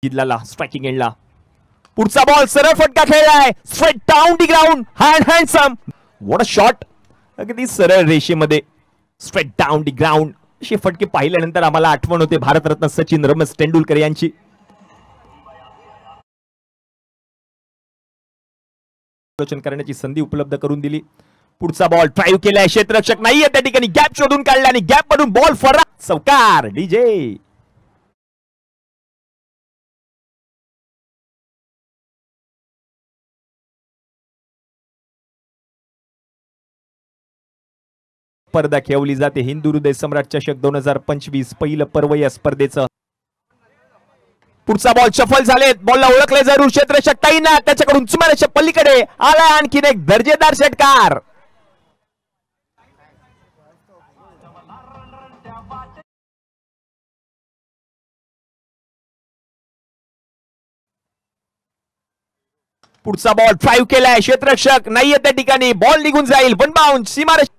जिल्ह्याला स्ट्रायकिंग एंडला पुढचा बॉल सरळ फटका खेळलाय straight down the ground handsome what a shot अगदी सरळ रेषेमध्ये स्ट्रेट डाऊन दी ग्राउंड असे फटके पाहिल्यानंतर आम्हाला आठवण होते भारतरत्न सचिन रमेश तेंडुलकर यांची आलोचन करण्याची संधी उपलब्ध करून दिली पुढचा बॉल ड्राइव्ह केलाय क्षेत्ररक्षक नाहीये त्या ठिकाणी गॅप शोधून काढला आणि गॅप मधून बॉल फरा चौकार डीजे स्पर्धा खेळवली जाते हिंदू हृदय सम्राट चषक 2025 पहिलं पर्व या स्पर्धेचं पुढचा बॉल सफल झालेत बॉलला ओळखले जरूर क्षेत्ररक्षक टाईना त्याच्याकडून सुमारेच्या पलीकडे आला आणखीन एक दर्जेदार षटकार पुढचा बॉल ड्राइव्ह केलाय क्षेत्ररक्षक नाहीये त्या ठिकाणी बॉल निघून जाईल वन बाउंड सीमारेषा